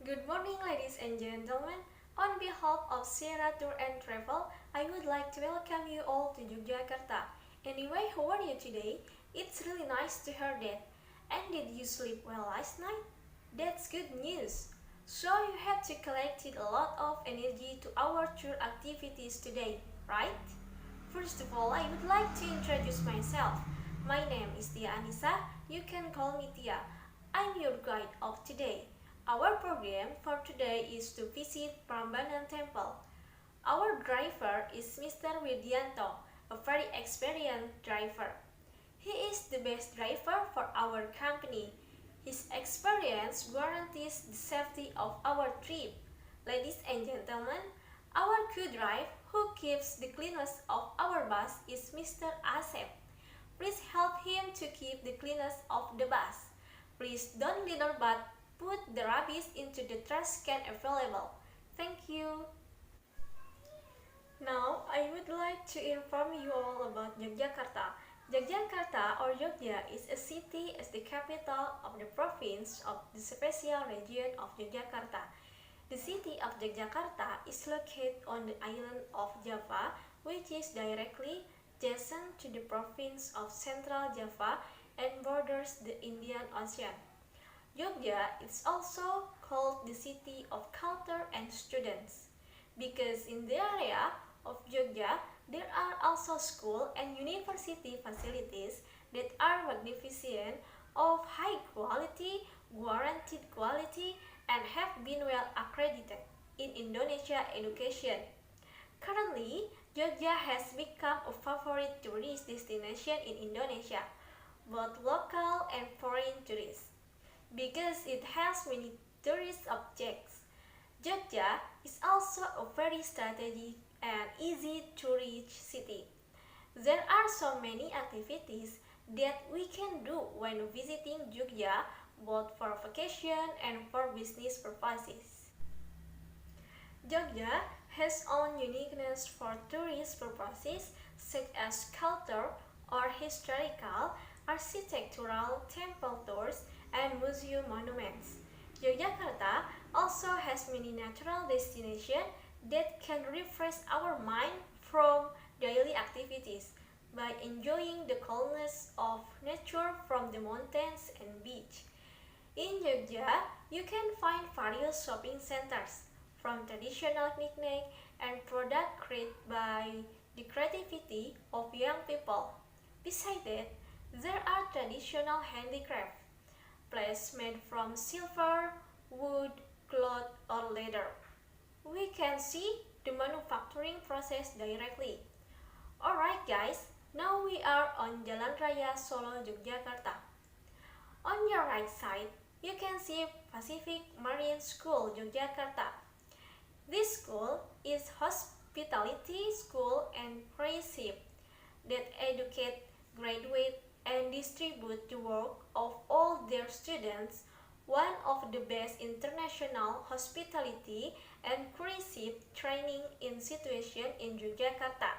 Good morning, ladies and gentlemen. On behalf of Sierra Tour and Travel, I would like to welcome you all to Yogyakarta. Anyway, how are you today? It's really nice to hear that. And did you sleep well last night? That's good news. So you have to collected a lot of energy to our tour activities today, right? First of all, I would like to introduce myself. My name is Tia Anisah. You can call me Tia. I'm your guide of today. Our program for today is to visit Prambanan Temple. Our driver is Mr. Widianto, a very experienced driver. He is the best driver for our company. His experience guarantees the safety of our trip. Ladies and gentlemen, our co-driver who keeps the cleanliness of our bus is Mr. Asep. Please help him to keep the cleanliness of the bus. Please don't litter but put the rubbish into the trash can available. Thank you. Now, I would like to inform you all about Yogyakarta. Yogyakarta or Yogya is a city as the capital of the province of the special region of Yogyakarta. The city of Yogyakarta is located on the island of Java, which is directly adjacent to the province of Central Java and borders the Indian Ocean. Yogya is also called the city of culture and students because in the area of Yogya there are also school and university facilities that are magnificent, of high quality, guaranteed quality, and have been well accredited in Indonesia education. Currently, Yogya has become a favorite tourist destination in Indonesia, both local and foreign tourists, because it has many tourist objects. Jogja is also a very strategic and easy to reach city. There are so many activities that we can do when visiting Jogja, both for vacation and for business purposes. Jogja has own uniqueness for tourist purposes such as culture or historical, architectural, temple tours, and museum monuments. Yogyakarta also has many natural destinations that can refresh our mind from daily activities by enjoying the calmness of nature from the mountains and beach. In Jogja, you can find various shopping centers, from traditional knickknack and products created by the creativity of young people. Besides that, there are traditional handicrafts, plates made from silver, wood, cloth, or leather. We can see the manufacturing process directly. Alright guys, now we are on Jalan Raya Solo Yogyakarta. On your right side, you can see Pacific Marine School Yogyakarta. This school is hospitality school and cruise ship that educate, graduate, and distribute the work of all their students, one of the best international hospitality and cruise ship training institution in Yogyakarta.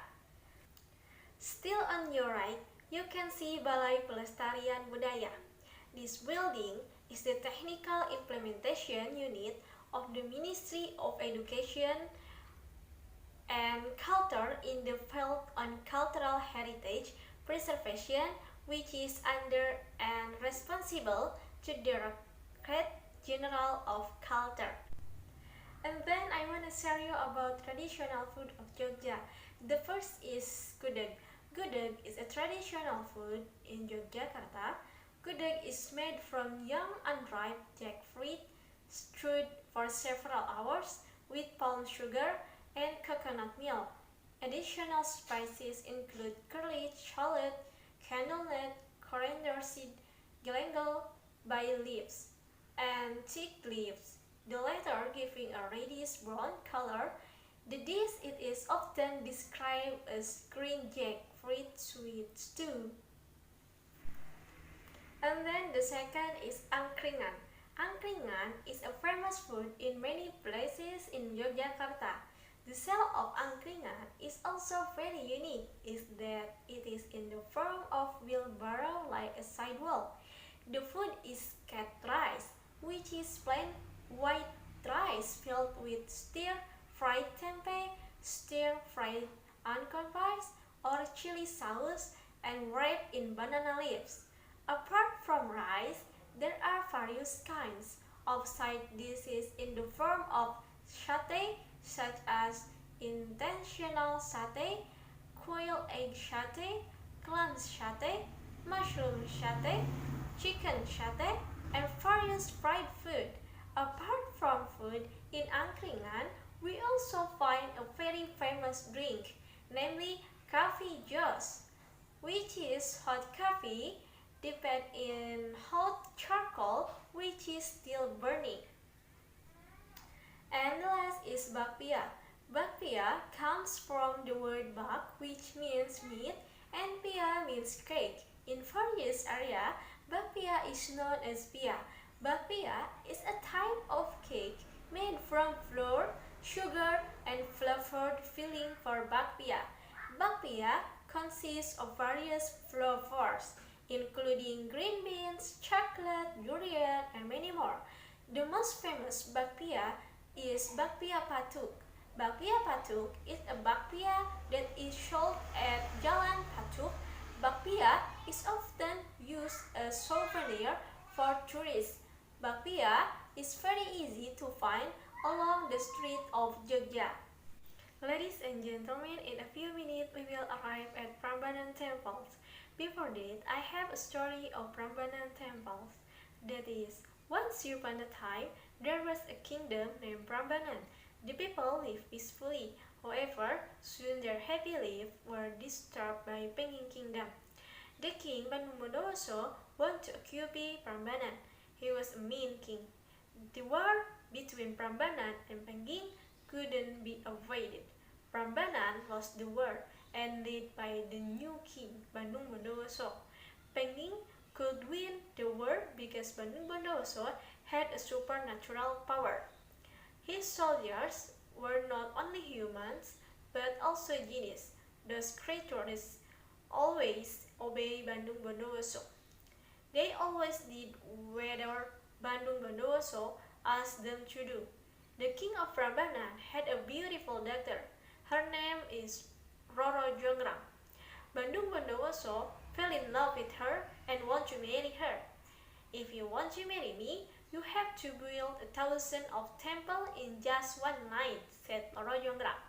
Still on your right, you can see Balai Pelestarian Budaya. This building is the technical implementation unit of the Ministry of Education and Culture in the field on cultural heritage preservation, which is under and responsible to the Directorate General of Culture. And then I want to share you about traditional food of Jogja. The first is gudeg. Gudeg is a traditional food in Yogyakarta. Gudeg is made from young unripe jackfruit stewed for several hours with palm sugar and coconut milk. Additional spices include curly shallot, candlenut, coriander seed, galangal, bay leaves, and teak leaves, the latter giving a reddish-brown color. The dish it is often described as green jackfruit sweet stew. And then the second is angkringan. Angkringan is a famous food in many places in Yogyakarta. The shell of angkringan is also very unique, is that it is in the form of wheelbarrow like a sidewall. The food is cat rice, which is plain white rice filled with stir-fried tempeh, stir-fried onion rice, or chili sauce, and wrapped in banana leaves. Apart from rice, there are various kinds of side dishes in the form of satay, such as intentional satay, quail egg satay, clam satay, mushroom satay, chicken satay, and various fried food. Apart from food, in Angkringan, we also find a very famous drink, namely coffee juice, which is hot coffee dipped in hot charcoal which is still burning. And the last is bakpia. Bakpia comes from the word bak, which means meat, and pia means cake. In various areas, bakpia is known as pia. Bakpia is a type of cake made from flour, sugar, and flavored filling for bakpia. Bakpia consists of various flavors, including green beans, chocolate, durian, and many more. The most famous bakpia is bakpia patuk. Bakpia patuk is a bakpia that is sold at Jalan Patuk. Bakpia is often used as souvenir for tourists. Bakpia is very easy to find along the street of Jogja. Ladies and gentlemen, in a few minutes we will arrive at Prambanan temples. Before that, I have a story of Prambanan temples. That is, once upon a time, there was a kingdom named Prambanan. The people lived peacefully. However, soon their happy lives were disturbed by Pengging Kingdom. The king Bandung Bondowoso wanted to occupy Prambanan. He was a mean king. The war between Prambanan and Pengging couldn't be avoided. Prambanan lost the war and led by the new king Bandung Bondowoso. Pengging could win the war because Bandung Bondowoso had a supernatural power. His soldiers were not only humans but also genies. Those creatures always obey Bandung Bondowoso. They always did whatever Bandung Bondowoso asked them to do. The king of Prambanan had a beautiful daughter. Her name is Roro Jonggrang. Bandung Bondowoso fell in love with her and wanted to marry her. If you want to marry me, you have to build 1,000 of temples in just one night, said Roro Jonggrang.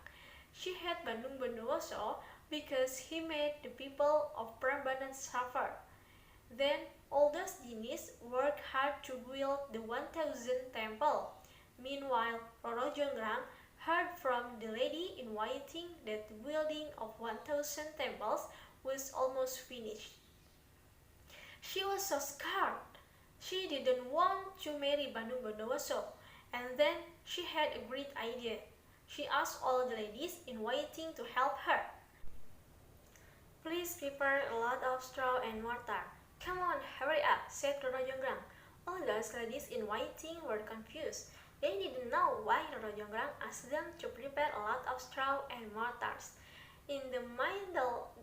She had Bandung Bondowoso because he made the people of Prambanan suffer. Then all those genies worked hard to build the 1,000 temple. Meanwhile, Roro Jonggrang heard from the lady in waiting that the building of 1,000 temples was almost finished. She was so scared. She didn't want to marry Bandung Bondowoso, and then she had a great idea. She asked all the ladies in waiting to help her. Please prepare a lot of straw and mortar. Come on, hurry up, said Roro Jonggrang. All those ladies in waiting were confused. They didn't know why Roro Jonggrang asked them to prepare a lot of straw and mortars. In the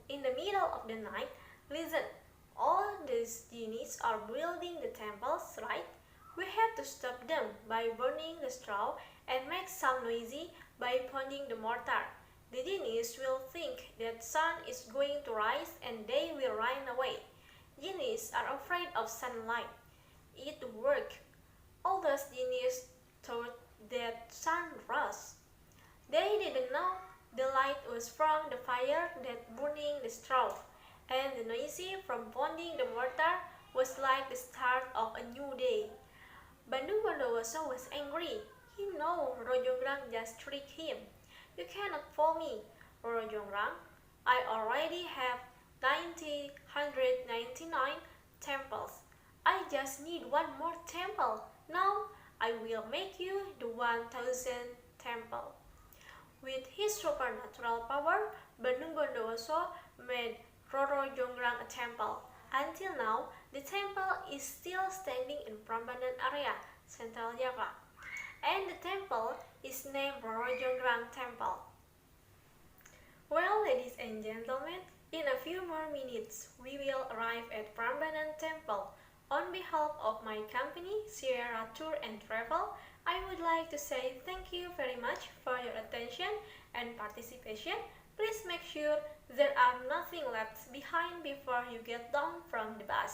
middle of the night, listen, all these genies are building the temples, right? We have to stop them by burning the straw and make some noisy by pounding the mortar. The genies will think that sun is going to rise and they will run away. Genies are afraid of sunlight. It worked. All those genies thought that sun rose. They didn't know the light was from the fire that burning the straw, and the noise from pounding the mortar was like the start of a new day. Bandung Bondowoso was angry. He knew Roro Jonggrang just tricked him. You cannot fool me, Roro Jonggrang. I already have 999 temples. I just need one more temple. Now I will make you the 1,000 temple. With his supernatural power, Bandung Bondowoso made Roro Jonggrang a temple. Until now, the temple is still standing in Prambanan area, Central Java. And the temple is named Roro Jonggrang Temple. Well, ladies and gentlemen, in a few more minutes, we will arrive at Prambanan Temple. On behalf of my company, Sierra Tour and Travel, I would like to say thank you very much for your attention and participation. Please make sure there are nothing left behind before you get down from the bus.